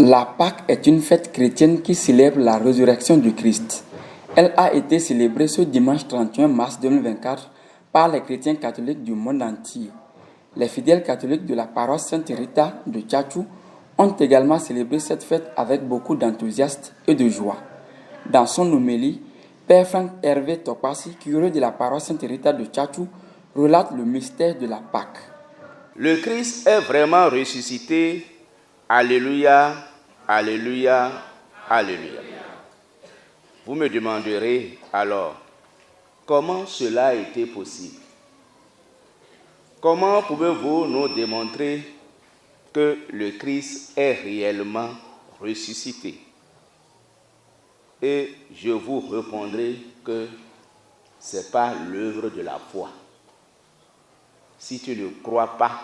La Pâque est une fête chrétienne qui célèbre la résurrection du Christ. Elle a été célébrée ce dimanche 31 mars 2024 par les chrétiens catholiques du monde entier. Les fidèles catholiques de la paroisse Sainte Rita de Tchatchou ont également célébré cette fête avec beaucoup d'enthousiasme et de joie. Dans son homélie, Père Franck Hervé Topassi, curé de la paroisse Sainte Rita de Tchatchou, relate le mystère de la Pâque. Le Christ est vraiment ressuscité. Alléluia, alléluia, alléluia. Vous me demanderez alors, comment cela a été possible? Comment pouvez-vous nous démontrer que le Christ est réellement ressuscité? Et je vous répondrai que ce n'est pas l'œuvre de la foi. Si tu ne crois pas,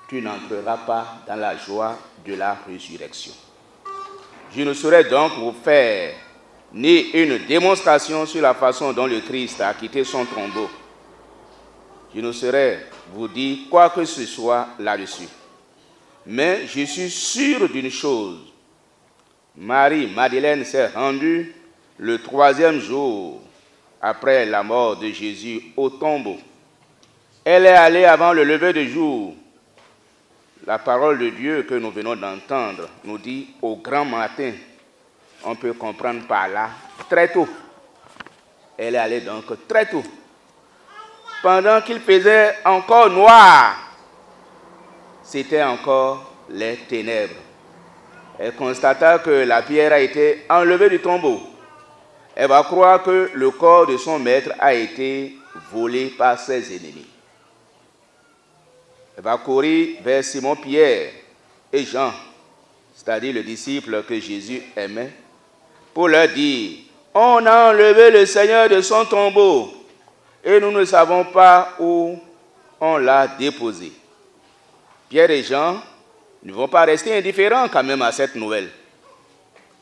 tu n'entreras pas dans la joie de la résurrection. Je ne saurais donc vous faire ni une démonstration sur la façon dont le Christ a quitté son tombeau. Je ne saurais vous dire quoi que ce soit là-dessus. Mais je suis sûr d'une chose. Marie-Madeleine s'est rendue le 3e jour après la mort de Jésus au tombeau. Elle est allée avant le lever du jour. La parole de Dieu que nous venons d'entendre nous dit au grand matin. On peut comprendre par là très tôt. Elle est allée donc très tôt. Pendant qu'il faisait encore noir, c'était encore les ténèbres. Elle constata que la pierre a été enlevée du tombeau. Elle va croire que le corps de son maître a été volé par ses ennemis. Elle va courir vers Simon-Pierre et Jean, c'est-à-dire le disciple que Jésus aimait, pour leur dire, on a enlevé le Seigneur de son tombeau et nous ne savons pas où on l'a déposé. Pierre et Jean ne vont pas rester indifférents quand même à cette nouvelle.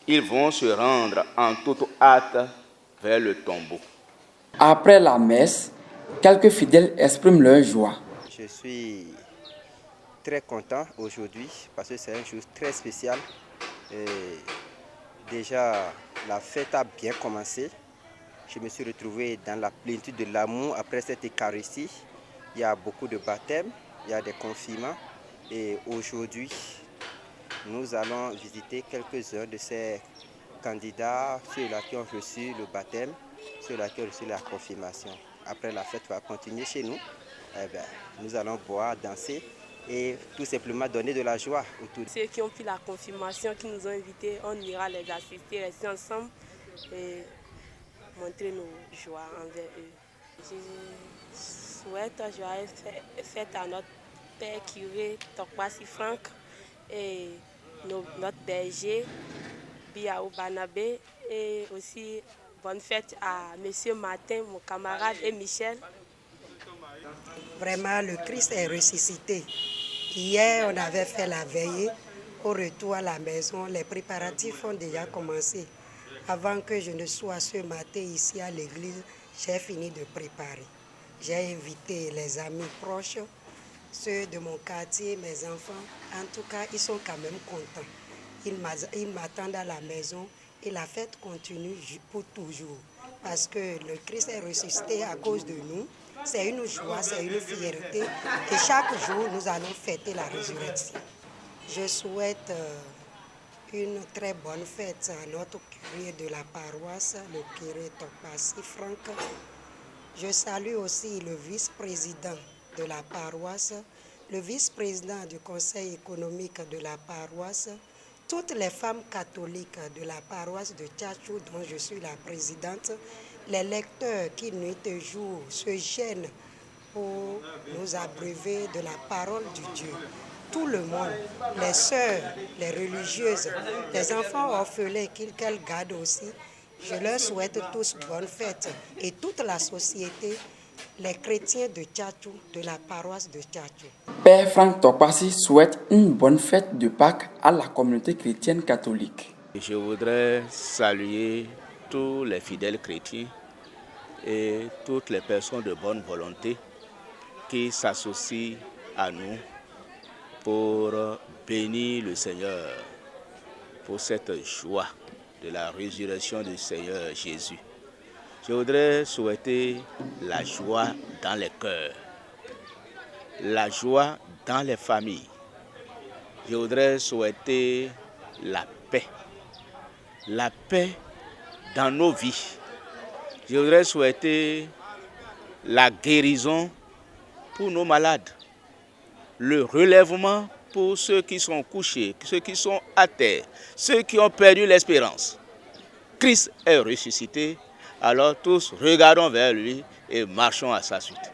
Ils vont se rendre en toute hâte vers le tombeau. Après la messe, quelques fidèles expriment leur joie. Je suis très content aujourd'hui parce que c'est un jour très spécial. Et déjà, la fête a bien commencé. Je me suis retrouvé dans la plénitude de l'amour après cette Eucharistie. Il y a beaucoup de baptêmes, il y a des confirmants. Et aujourd'hui, nous allons visiter quelques-uns de ces candidats, ceux-là qui ont reçu le baptême, ceux-là qui ont reçu la confirmation. Après, la fête va continuer chez nous. Nous allons boire, danser et tout simplement donner de la joie autour. Ceux qui ont pris la confirmation, qui nous ont invités, on ira les assister, rester ensemble et montrer nos joies envers eux. Je souhaite joyeuse fête à notre Père curé Topassi Franck et notre berger Biaou Banabé et aussi bonne fête à Monsieur Martin, mon camarade, et Michel. Vraiment, le Christ est ressuscité. Hier, on avait fait la veillée. Au retour à la maison, les préparatifs ont déjà commencé. Avant que je ne sois ce matin ici à l'église, j'ai fini de préparer. J'ai invité les amis proches, ceux de mon quartier, mes enfants. En tout cas, ils sont quand même contents. Ils m'attendent à la maison et la fête continue pour toujours. Parce que le Christ est ressuscité à cause de nous. C'est une joie, c'est une fierté. Et chaque jour, nous allons fêter la résurrection. Je souhaite une très bonne fête à notre curé de la paroisse, le curé Topassi Franck. Je salue aussi le vice-président de la paroisse, le vice-président du conseil économique de la paroisse, toutes les femmes catholiques de la paroisse de Tchatchou, dont je suis la présidente, les lecteurs qui nuit et jour se gênent pour nous abreuver de la parole du Dieu. Tout le monde, les sœurs, les religieuses, les enfants orphelins qu'elles gardent aussi, je leur souhaite tous bonne fête et toute la société, les chrétiens de Tchatchou, de la paroisse de Tchatchou. Père Franck Topassi souhaite une bonne fête de Pâques à la communauté chrétienne catholique. Je voudrais saluer tous les fidèles chrétiens et toutes les personnes de bonne volonté qui s'associent à nous pour bénir le Seigneur pour cette joie de la résurrection du Seigneur Jésus. Je voudrais souhaiter la joie dans les cœurs, la joie dans les familles. Je voudrais souhaiter la paix dans nos vies. Je voudrais souhaiter la guérison pour nos malades, le relèvement pour ceux qui sont couchés, ceux qui sont à terre, ceux qui ont perdu l'espérance. Christ est ressuscité, alors tous regardons vers lui et marchons à sa suite.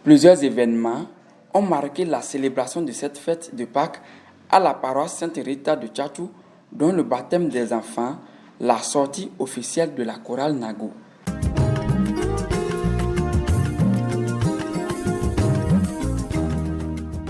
Plusieurs événements ont marqué la célébration de cette fête de Pâques à la paroisse Sainte Rita de Tchatchou, dont le baptême des enfants, la sortie officielle de la chorale Nago.